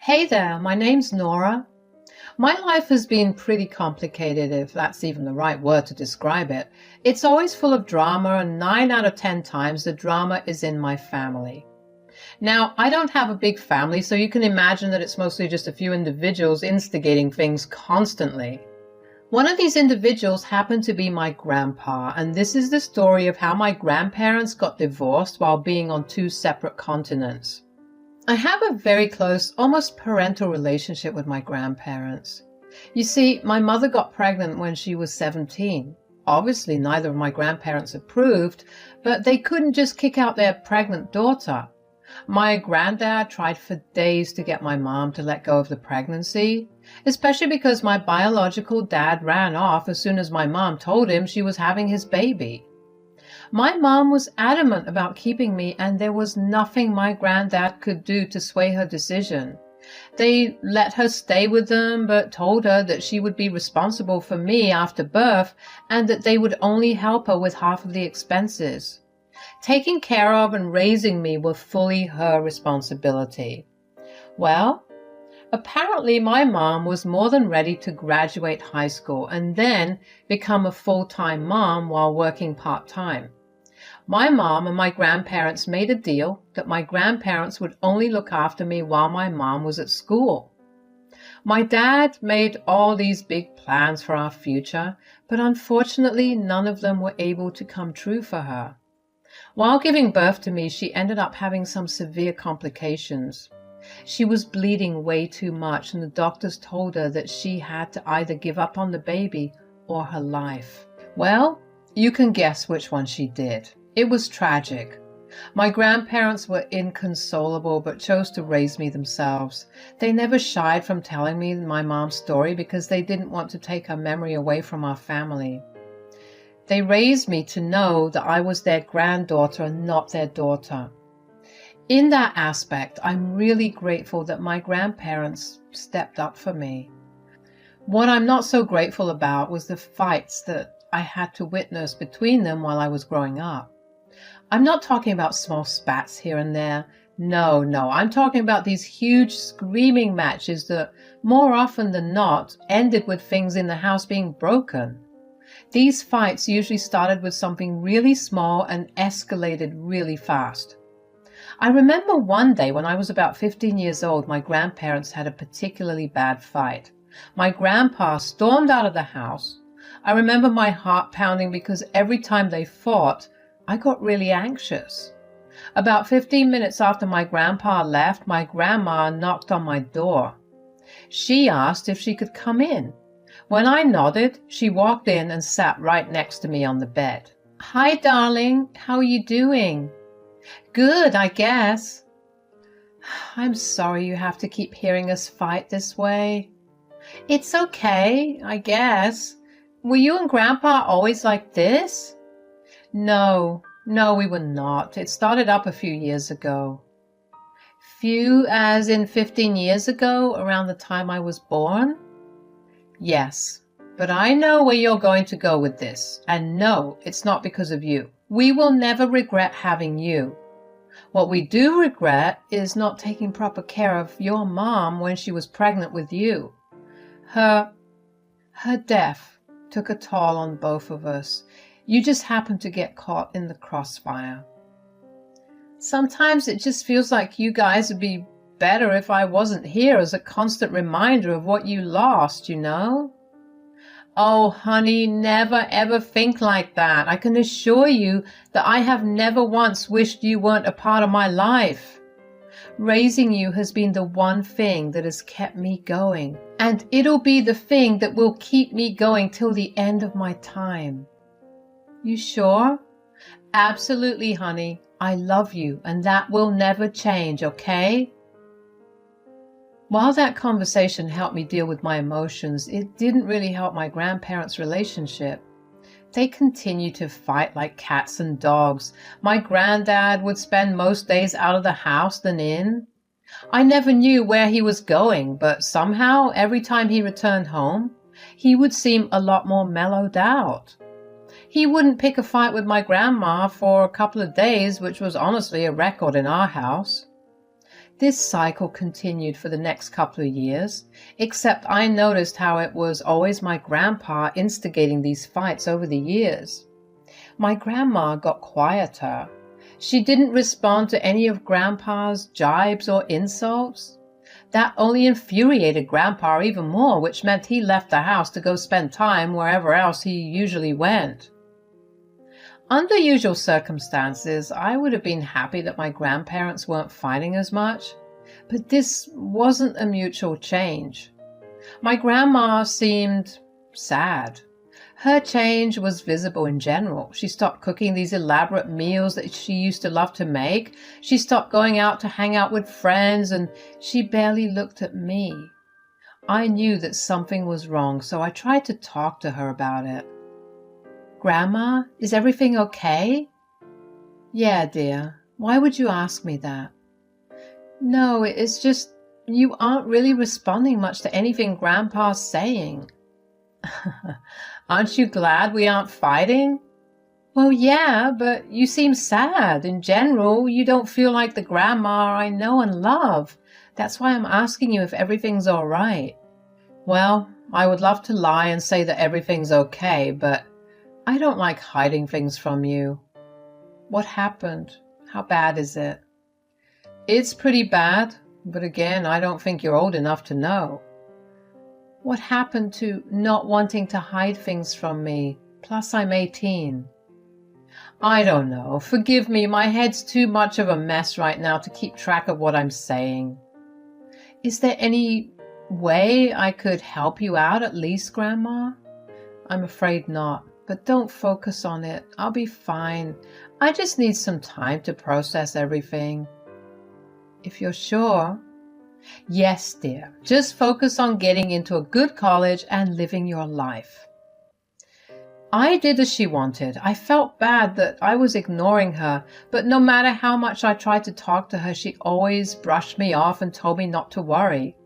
Hey there, my name's Nora. My life has been pretty complicated, if that's even the right word to describe it. It's always full of drama, and 9 out of 10 times the drama is in my family. Now, I don't have a big family, so you can imagine that it's mostly just a few individuals instigating things constantly. One of these individuals happened to be my grandpa, and this is the story of how my grandparents got divorced while being on two separate continents. I have a very close, almost parental relationship with my grandparents. You see, my mother got pregnant when she was 17. Obviously, neither of my grandparents approved, but they couldn't just kick out their pregnant daughter. My granddad tried for days to get my mom to let go of the pregnancy, especially because my biological dad ran off as soon as my mom told him she was having his baby. My mom was adamant about keeping me, and there was nothing my granddad could do to sway her decision. They let her stay with them, but told her that she would be responsible for me after birth and that they would only help her with half of the expenses. Taking care of and raising me were fully her responsibility. Well, apparently my mom was more than ready to graduate high school and then become a full-time mom while working part-time. My mom and my grandparents made a deal that my grandparents would only look after me while my mom was at school. My dad made all these big plans for our future, but unfortunately none of them were able to come true for her. While giving birth to me, she ended up having some severe complications. She was bleeding way too much, and the doctors told her that she had to either give up on the baby or her life. Well, you can guess which one she did. It was tragic. My grandparents were inconsolable but chose to raise me themselves. They never shied from telling me my mom's story because they didn't want to take her memory away from our family. They raised me to know that I was their granddaughter and not their daughter. In that aspect, I'm really grateful that my grandparents stepped up for me. What I'm not so grateful about was the fights that I had to witness between them while I was growing up. I'm not talking about small spats here and there. No, I'm talking about these huge screaming matches that, more often than not, ended with things in the house being broken. These fights usually started with something really small and escalated really fast. I remember one day when I was about 15 years old, my grandparents had a particularly bad fight. My grandpa stormed out of the house. I remember my heart pounding because every time they fought, I got really anxious. About 15 minutes after my grandpa left, my grandma knocked on my door. She asked if she could come in. When I nodded, she walked in and sat right next to me on the bed. "Hi, darling. How are you doing?" "Good, I guess." "I'm sorry you have to keep hearing us fight this way." "It's okay, I guess. Were you and Grandpa always like this?" No, we were not. It started up a few years ago." "Few as in 15 years ago, around the time I was born?" "Yes, but I know where you're going to go with this. And no, it's not because of you. We will never regret having you. What we do regret is not taking proper care of your mom when she was pregnant with you. Her death took a toll on both of us. You just happened to get caught in the crossfire. Sometimes it just feels like you guys would be better if I wasn't here as a constant reminder of what you lost, you know?" "Oh, honey, never ever think like that. I can assure you that I have never once wished you weren't a part of my life. Raising you has been the one thing that has kept me going, and it'll be the thing that will keep me going till the end of my time." "You sure?" "Absolutely, honey. I love you, and that will never change, okay?" While that conversation helped me deal with my emotions, it didn't really help my grandparents' relationship. They continued to fight like cats and dogs. My granddad would spend most days out of the house than in. I never knew where he was going, but somehow, every time he returned home, he would seem a lot more mellowed out. He wouldn't pick a fight with my grandma for a couple of days, which was honestly a record in our house. This cycle continued for the next couple of years, except I noticed how it was always my grandpa instigating these fights over the years. My grandma got quieter. She didn't respond to any of Grandpa's jibes or insults. That only infuriated Grandpa even more, which meant he left the house to go spend time wherever else he usually went. Under usual circumstances, I would have been happy that my grandparents weren't fighting as much, but this wasn't a mutual change. My grandma seemed sad. Her change was visible in general. She stopped cooking these elaborate meals that she used to love to make. She stopped going out to hang out with friends, and she barely looked at me. I knew that something was wrong, so I tried to talk to her about it. "Grandma, is everything okay?" "Yeah, dear. Why would you ask me that?" "No, it's just you aren't really responding much to anything Grandpa's saying." "Aren't you glad we aren't fighting?" "Well, yeah, but you seem sad. In general, you don't feel like the grandma I know and love. That's why I'm asking you if everything's all right." "Well, I would love to lie and say that everything's okay, but I don't like hiding things from you." "What happened? How bad is it?" "It's pretty bad, but again, I don't think you're old enough to know." "What happened to not wanting to hide things from me? Plus, I'm 18. "I don't know. Forgive me, my head's too much of a mess right now to keep track of what I'm saying." "Is there any way I could help you out at least, Grandma?" "I'm afraid not, but don't focus on it. I'll be fine. I just need some time to process everything." "If you're sure." "Yes, dear. Just focus on getting into a good college and living your life." I did as she wanted. I felt bad that I was ignoring her, but no matter how much I tried to talk to her, she always brushed me off and told me not to worry.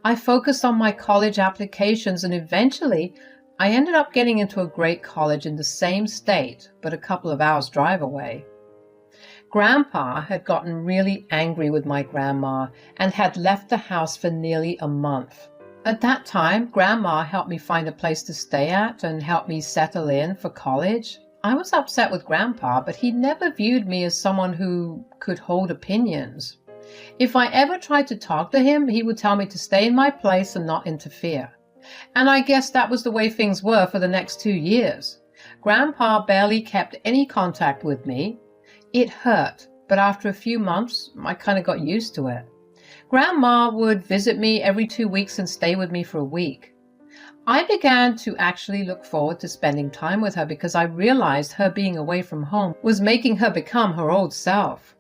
I focused on my college applications, and eventually I ended up getting into a great college in the same state, but a couple of hours' drive away. Grandpa had gotten really angry with my grandma and had left the house for nearly a month. At that time, Grandma helped me find a place to stay at and helped me settle in for college. I was upset with Grandpa, but he never viewed me as someone who could hold opinions. If I ever tried to talk to him, he would tell me to stay in my place and not interfere. And I guess that was the way things were for the next 2 years. Grandpa barely kept any contact with me. It hurt, but after a few months, I kind of got used to it. Grandma would visit me every 2 weeks and stay with me for a week. I began to actually look forward to spending time with her because I realized her being away from home was making her become her old self.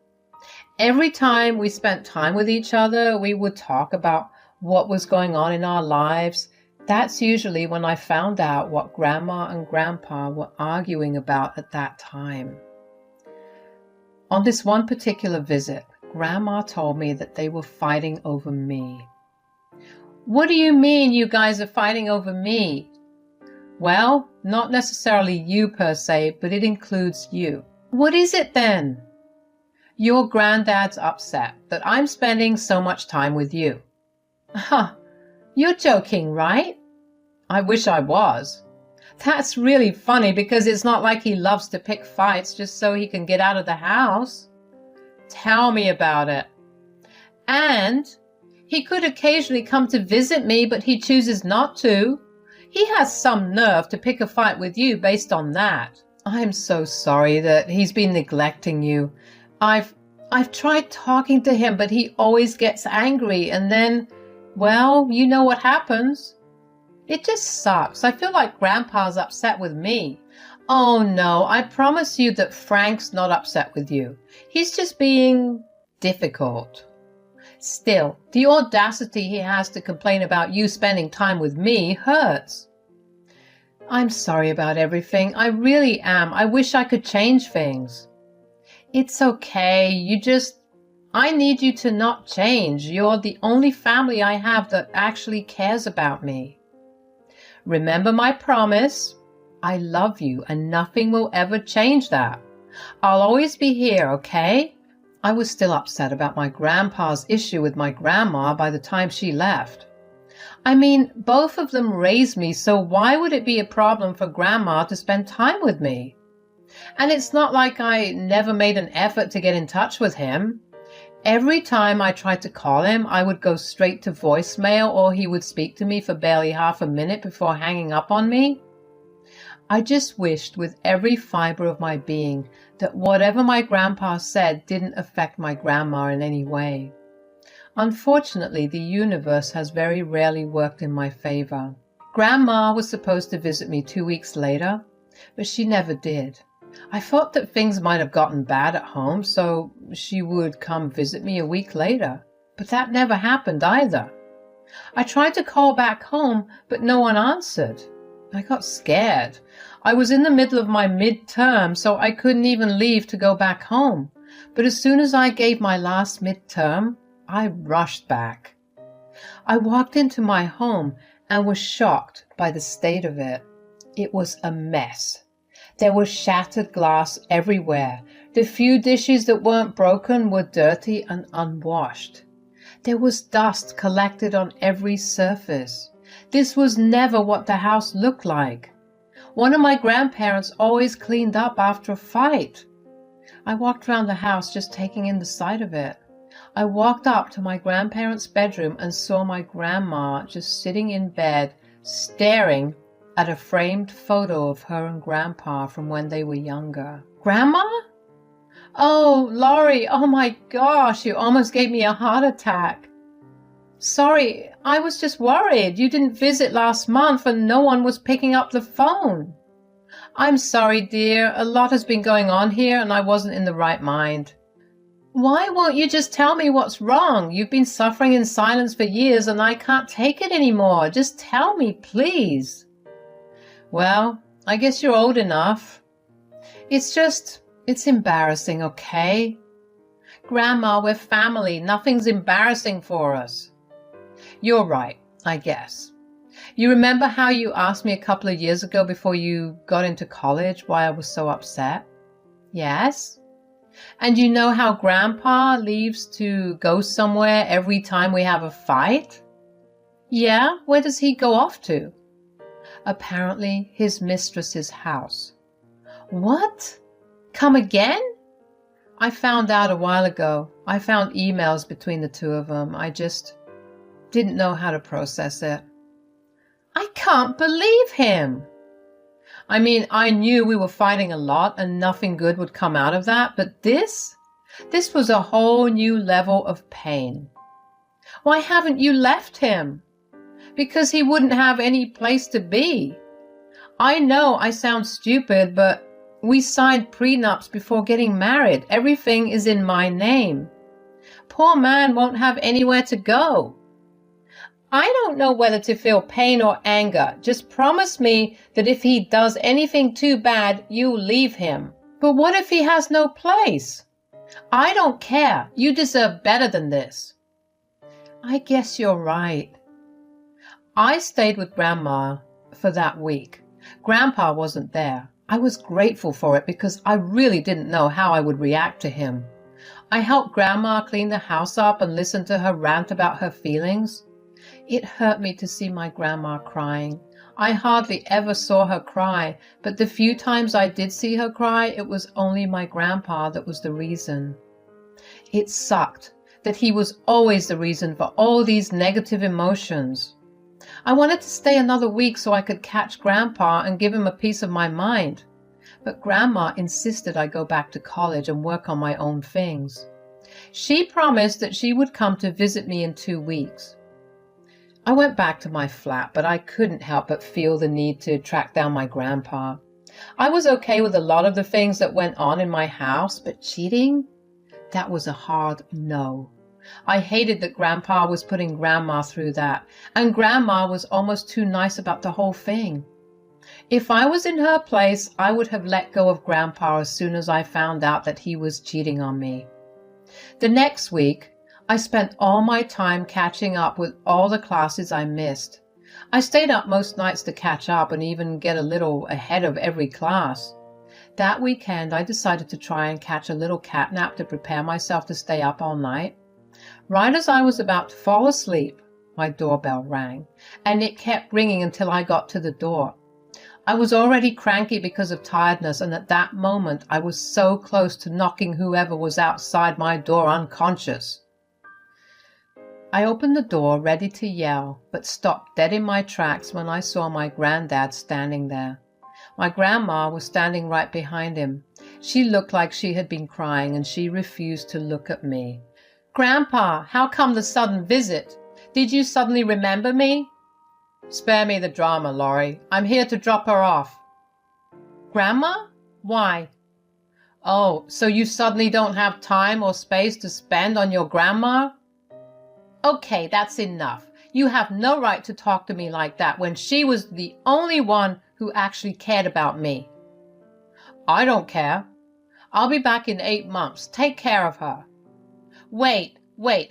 Every time we spent time with each other, we would talk about what was going on in our lives. That's usually when I found out what Grandma and Grandpa were arguing about at that time. On this one particular visit, Grandma told me that they were fighting over me. "What do you mean you guys are fighting over me?" "Well, not necessarily you per se, but it includes you." "What is it then?" "Your granddad's upset that I'm spending so much time with you." "Huh, you're joking, right?" "I wish I was." "That's really funny because it's not like he loves to pick fights just so he can get out of the house." "Tell me about it." "And he could occasionally come to visit me, but he chooses not to. He has some nerve to pick a fight with you based on that." "I'm so sorry that he's been neglecting you. I've tried talking to him, but he always gets angry, and then, well, you know what happens." "It just sucks. I feel like Grandpa's upset with me." "Oh no, I promise you that Frank's not upset with you. He's just being difficult." "Still, the audacity he has to complain about you spending time with me hurts." "I'm sorry about everything. I really am. I wish I could change things." "It's okay. I need you to not change. You're the only family I have that actually cares about me. Remember my promise. I love you and nothing will ever change that. I'll always be here, okay? I was still upset about my grandpa's issue with my grandma by the time she left. I mean, both of them raised me, so why would it be a problem for Grandma to spend time with me? And it's not like I never made an effort to get in touch with him. Every time I tried to call him, I would go straight to voicemail, or he would speak to me for barely half a minute before hanging up on me. I just wished with every fiber of my being that whatever my grandpa said didn't affect my grandma in any way. Unfortunately, the universe has very rarely worked in my favor. Grandma was supposed to visit me 2 weeks later, but she never did. I thought that things might have gotten bad at home, so she would come visit me a week later, but that never happened either. I tried to call back home, but no one answered. I got scared. I was in the middle of my midterm, so I couldn't even leave to go back home. But as soon as I gave my last midterm, I rushed back. I walked into my home and was shocked by the state of it. It was a mess. There was shattered glass everywhere. The few dishes that weren't broken were dirty and unwashed. There was dust collected on every surface. This was never what the house looked like. One of my grandparents always cleaned up after a fight. I walked around the house just taking in the sight of it. I walked up to my grandparents' bedroom and saw my grandma just sitting in bed, staring at a framed photo of her and Grandpa from when they were younger. Grandma? Oh, Laurie, oh my gosh, you almost gave me a heart attack. Sorry, I was just worried. You didn't visit last month and no one was picking up the phone. I'm sorry, dear. A lot has been going on here and I wasn't in the right mind. Why won't you just tell me what's wrong? You've been suffering in silence for years and I can't take it anymore. Just tell me, please. Well, I guess you're old enough. It's embarrassing, okay? Grandma, we're family. Nothing's embarrassing for us. You're right, I guess. You remember how you asked me a couple of years ago before you got into college why I was so upset? Yes? And you know how Grandpa leaves to go somewhere every time we have a fight? Yeah, where does he go off to? Apparently his mistress's house. What? Come again? I found out a while ago. I found emails between the two of them. I just didn't know how to process it. I can't believe him. I mean, I knew we were fighting a lot and nothing good would come out of that, but this was a whole new level of pain. Why haven't you left him? Because he wouldn't have any place to be. I know I sound stupid, but we signed prenups before getting married. Everything is in my name. Poor man won't have anywhere to go. I don't know whether to feel pain or anger. Just promise me that if he does anything too bad, you'll leave him. But what if he has no place? I don't care. You deserve better than this. I guess you're right. I stayed with Grandma for that week. Grandpa wasn't there. I was grateful for it because I really didn't know how I would react to him. I helped Grandma clean the house up and listen to her rant about her feelings. It hurt me to see my grandma crying. I hardly ever saw her cry, but the few times I did see her cry, it was only my grandpa that was the reason. It sucked that he was always the reason for all these negative emotions. I wanted to stay another week so I could catch Grandpa and give him a piece of my mind. But Grandma insisted I go back to college and work on my own things. She promised that she would come to visit me in 2 weeks. I went back to my flat, but I couldn't help but feel the need to track down my grandpa. I was okay with a lot of the things that went on in my house, but cheating? That was a hard no. I hated that Grandpa was putting Grandma through that, and Grandma was almost too nice about the whole thing. If I was in her place, I would have let go of Grandpa as soon as I found out that he was cheating on me. The next week, I spent all my time catching up with all the classes I missed. I stayed up most nights to catch up and even get a little ahead of every class. That weekend, I decided to try and catch a little cat nap to prepare myself to stay up all night. Right as I was about to fall asleep, my doorbell rang, and it kept ringing until I got to the door. I was already cranky because of tiredness, and at that moment I was so close to knocking whoever was outside my door unconscious. I opened the door, ready to yell, but stopped dead in my tracks when I saw my granddad standing there. My grandma was standing right behind him. She looked like she had been crying, and she refused to look at me. "Grandpa, how come the sudden visit? Did you suddenly remember me?" "Spare me the drama, Laurie. I'm here to drop her off." "Grandma? Why?" "Oh, so you suddenly don't have time or space to spend on your grandma?" "Okay, that's enough. You have no right to talk to me like that when she was the only one who actually cared about me." "I don't care. I'll be back in 8 months. Take care of her." Wait,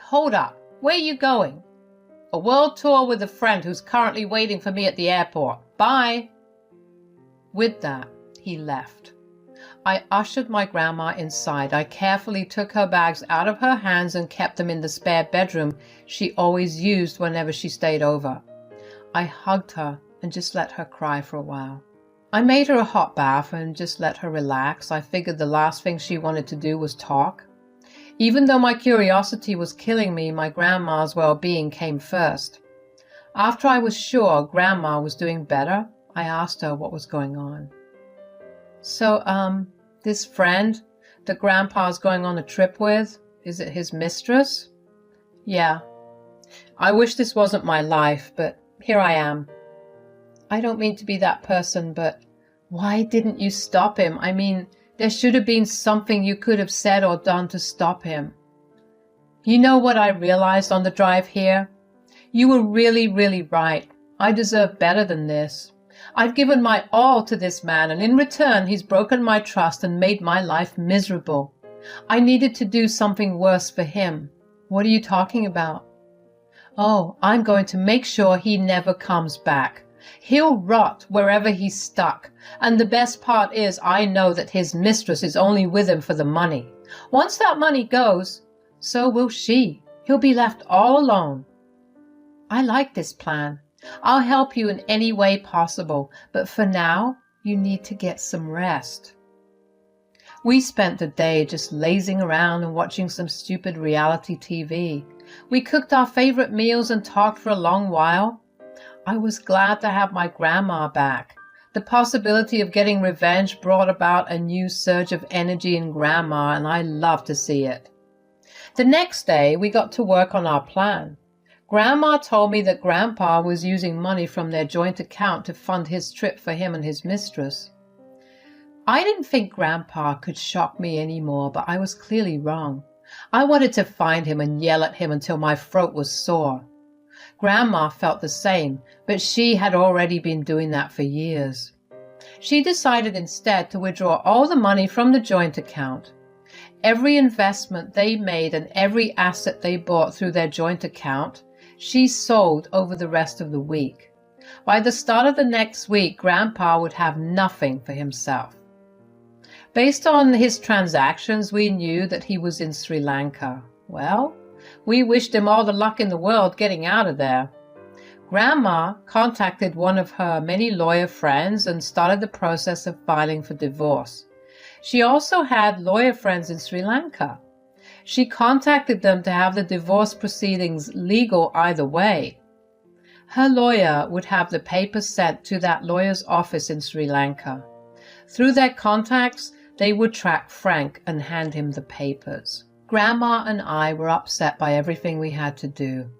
hold up. Where are you going?" "A world tour with a friend who's currently waiting for me at the airport. Bye." With that, he left. I ushered my grandma inside. I carefully took her bags out of her hands and kept them in the spare bedroom she always used whenever she stayed over. I hugged her and just let her cry for a while. I made her a hot bath and just let her relax. I figured the last thing she wanted to do was talk. Even though my curiosity was killing me, my grandma's well-being came first. After I was sure Grandma was doing better, I asked her what was going on. "So, this friend that Grandpa's going on a trip with, is it his mistress?" "Yeah. I wish this wasn't my life, but here I am." "I don't mean to be that person, but why didn't you stop him? I mean, there should have been something you could have said or done to stop him." "You know what I realized on the drive here? You were really, really right. I deserve better than this. I've given my all to this man, and in return he's broken my trust and made my life miserable. I needed to do something worse for him." "What are you talking about?" "Oh, I'm going to make sure he never comes back. He'll rot wherever he's stuck, and the best part is I know that his mistress is only with him for the money. Once that money goes, so will she. He'll be left all alone." "I like this plan. I'll help you in any way possible, but for now, you need to get some rest." We spent the day just lazing around and watching some stupid reality TV. We cooked our favorite meals and talked for a long while. I was glad to have my grandma back. The possibility of getting revenge brought about a new surge of energy in Grandma, and I loved to see it. The next day, we got to work on our plan. Grandma told me that Grandpa was using money from their joint account to fund his trip for him and his mistress. I didn't think Grandpa could shock me anymore, but I was clearly wrong. I wanted to find him and yell at him until my throat was sore. Grandma felt the same, but she had already been doing that for years. She decided instead to withdraw all the money from the joint account. Every investment they made and every asset they bought through their joint account, she sold over the rest of the week. By the start of the next week, Grandpa would have nothing for himself. Based on his transactions, we knew that he was in Sri Lanka. Well, we wished him all the luck in the world getting out of there. Grandma contacted one of her many lawyer friends and started the process of filing for divorce. She also had lawyer friends in Sri Lanka. She contacted them to have the divorce proceedings legal either way. Her lawyer would have the papers sent to that lawyer's office in Sri Lanka. Through their contacts, they would track Frank and hand him the papers. Grandma and I were upset by everything we had to do.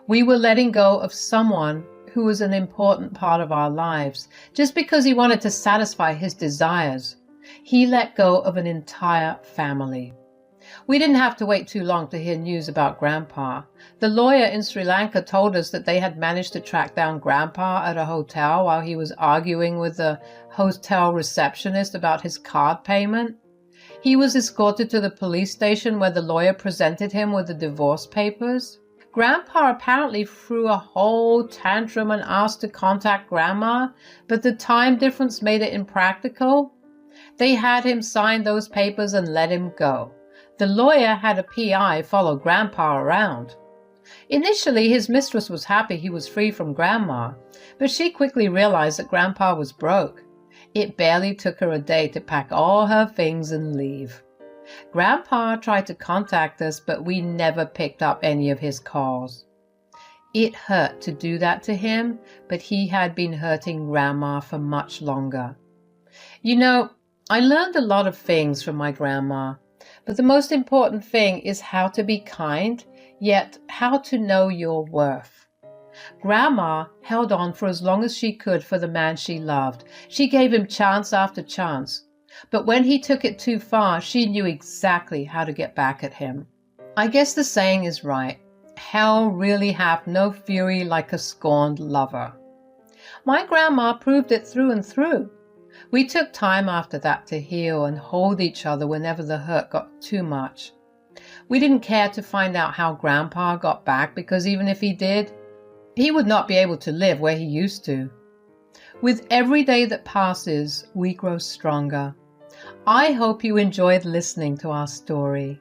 We were letting go of someone who was an important part of our lives just because he wanted to satisfy his desires. He let go of an entire family. We didn't have to wait too long to hear news about Grandpa. The lawyer in Sri Lanka told us that they had managed to track down Grandpa at a hotel while he was arguing with the hotel receptionist about his card payment. He was escorted to the police station where the lawyer presented him with the divorce papers. Grandpa apparently threw a whole tantrum and asked to contact Grandma, but the time difference made it impractical. They had him sign those papers and let him go. The lawyer had a PI follow Grandpa around. Initially, his mistress was happy he was free from Grandma, but she quickly realized that Grandpa was broke. It barely took her a day to pack all her things and leave. Grandpa tried to contact us, but we never picked up any of his calls. It hurt to do that to him, but he had been hurting Grandma for much longer. You know, I learned a lot of things from my grandma, but the most important thing is how to be kind, yet how to know your worth. Grandma held on for as long as she could for the man she loved. She gave him chance after chance. But when he took it too far, she knew exactly how to get back at him. I guess the saying is right. Hell really hath no fury like a scorned lover. My grandma proved it through and through. We took time after that to heal and hold each other whenever the hurt got too much. We didn't care to find out how Grandpa got back, because even if he did, he would not be able to live where he used to. With every day that passes, we grow stronger. I hope you enjoyed listening to our story.